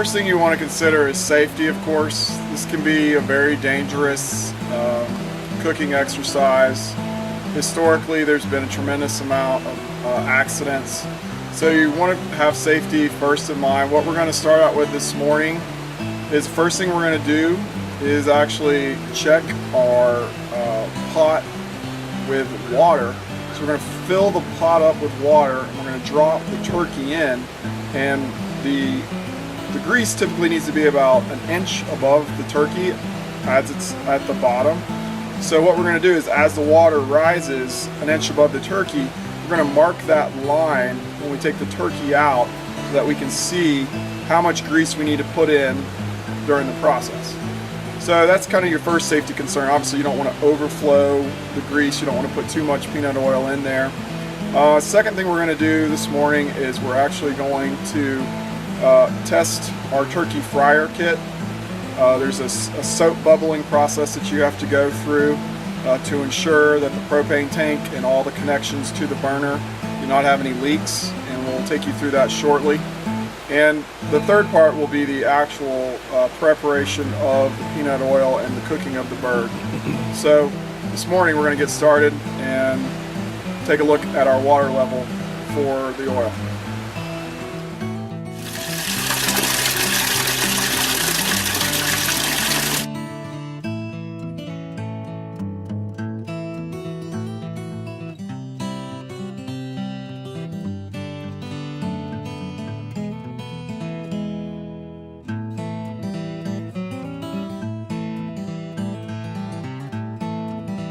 first thing you want to consider is safety, of course. This can be a very dangerous cooking exercise. Historically, there's been a tremendous amount of accidents. So you want to have safety first in mind. What we're going to start out with this morning is, first thing we're going to do is actually check our pot with water. So we're going to fill the pot up with water, and we're going to drop the turkey in, and the grease typically needs to be about an inch above the turkey as it's at the bottom. So what we're going to do is, as the water rises an inch above the turkey, we're going to mark that line when we take the turkey out so that we can see how much grease we need to put in during the process. So that's kind of your first safety concern. Obviously you don't want to overflow the grease, you don't want to put too much peanut oil in there. Second thing we're going to do this morning is we're actually going to test our turkey fryer kit. There's a soap bubbling process that you have to go through to ensure that the propane tank and all the connections to the burner do not have any leaks, and we'll take you through that shortly. And the third part will be the actual preparation of the peanut oil and the cooking of the bird. So this morning we're going to get started and take a look at our water level for the oil.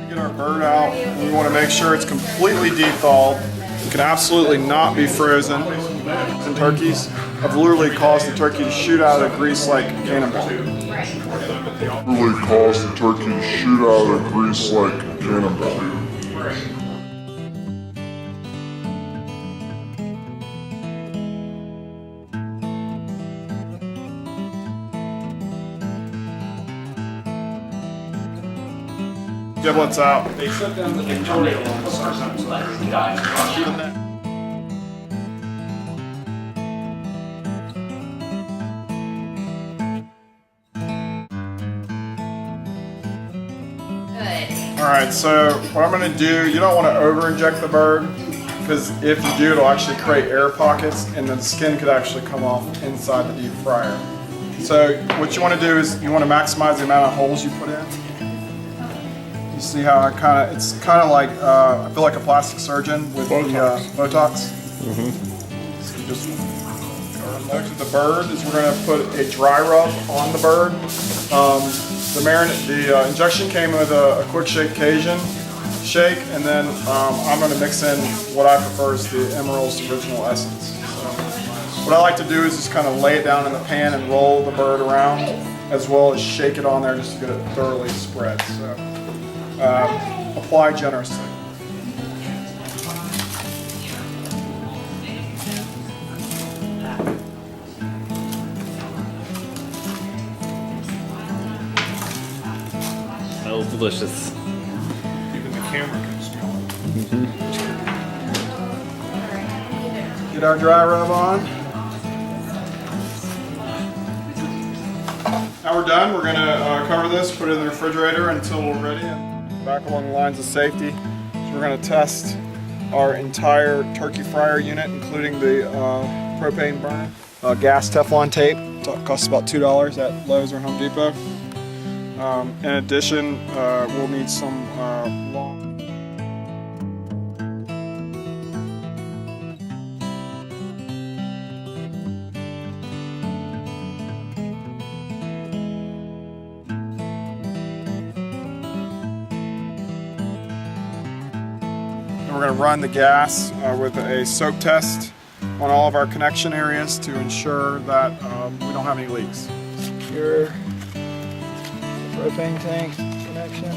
Get our bird out, and we want to make sure it's completely de-thawed. It can absolutely not be frozen. And turkeys have literally caused the turkey to shoot out of the grease like a cannonball. Giblets out. They shut down the Victoria one. Alright, so what I'm going to do, you don't want to over-inject the bird, because if you do, it'll actually create air pockets, and then the skin could actually come off inside the deep fryer. So what you want to do is you want to maximize the amount of holes you put in. You see how it's kind of like, I feel like a plastic surgeon with Botox. Botox. Mm-hmm. So you just, next to the bird is we're going to put a dry rub on the bird. The injection came with a quick shake Cajun shake, and then I'm going to mix in what I prefer is the Emerald's Original Essence. So what I like to do is just kind of lay it down in the pan and roll the bird around, as well as shake it on there just to get it thoroughly spread. So apply generously. Smells delicious. Even the camera can smell it. Get our dry rub on. Now we're done. We're going to cover this, put it in the refrigerator until we're ready. And back along the lines of safety, so we're going to test our entire turkey fryer unit, including the propane burner. Gas Teflon tape. It costs about $2 at Lowe's or Home Depot. In addition, we'll need some long. And we're going to run the gas with a soak test on all of our connection areas to ensure that we don't have any leaks. Secure propane tank connection.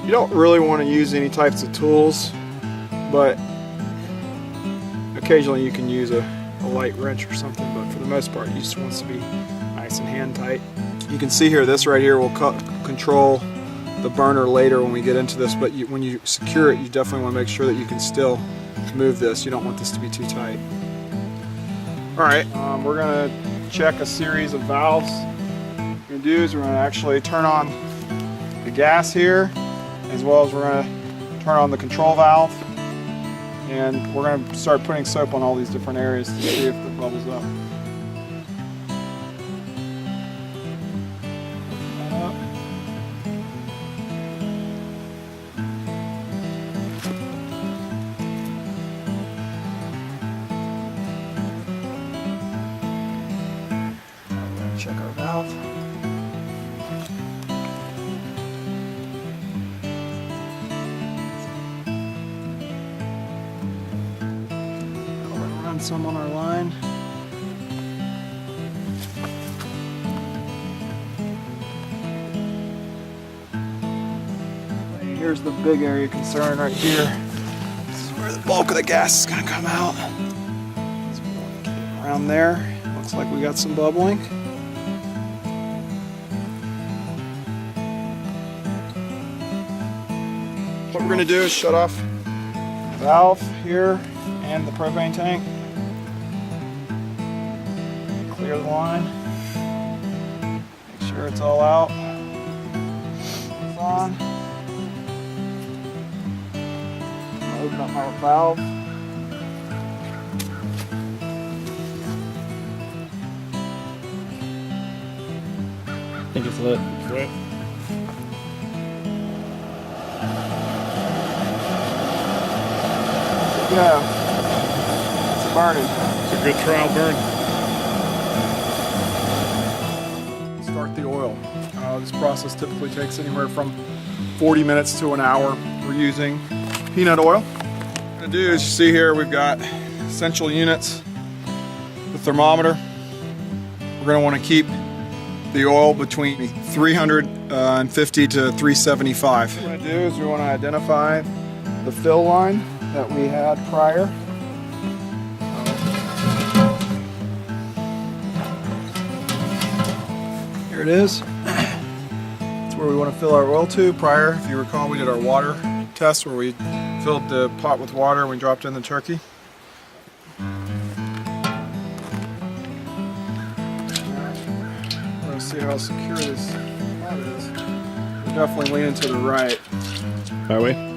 You don't really want to use any types of tools, but occasionally you can use a light wrench or something, but for the most part it just wants to be nice and hand tight. You can see here, this right here will control the burner later when we get into this, but when you secure it, you definitely want to make sure that you can still move this. You don't want this to be too tight. Alright, we're going to check a series of valves. What we're going to do is we're going to actually turn on the gas here, as well as we're going to turn on the control valve. And we're going to start putting soap on all these different areas to see if it bubbles up. Check our valve. Now we're going to run some on our line. Here's the big area of concern right here. This is where the bulk of the gas is going to come out. So around there, looks like we got some bubbling. What we're going to do is shut off the valve here and the propane tank. Clear the line. Make sure it's all out. It's on. Open up my valve. I think it's lit. It's lit. Yeah, it's burning. It's a good trial burn. Start the oil. This process typically takes anywhere from 40 minutes to an hour. We're using peanut oil. What we're going to do is, you see here, we've got essential units, the thermometer. We're going to want to keep the oil between 350 to 375. What we're going to do is we want to identify the fill line that we had prior. Here it is. That's where we want to fill our oil to. Prior, if you recall, we did our water test where we filled the pot with water and we dropped in the turkey. We're going to see how secure this pot is. We're definitely leaning to the right. That way?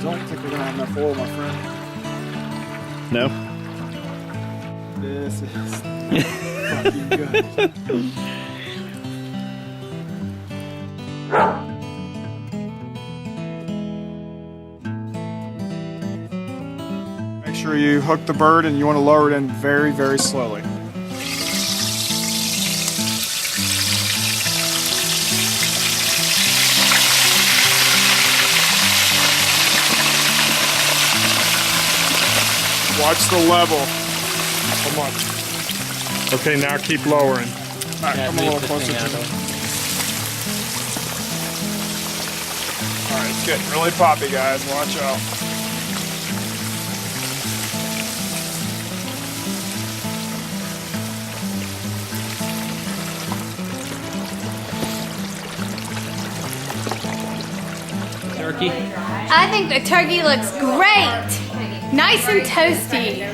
Don't think we're gonna have enough oil, my friend. No? This is fucking good. Make sure you hook the bird and you want to lower it in very, very slowly. Watch the level. How much? Okay, now keep lowering. Alright, come a little closer to them. Alright, it's getting really poppy, guys. Watch out. Turkey? I think the turkey looks great. Nice and toasty.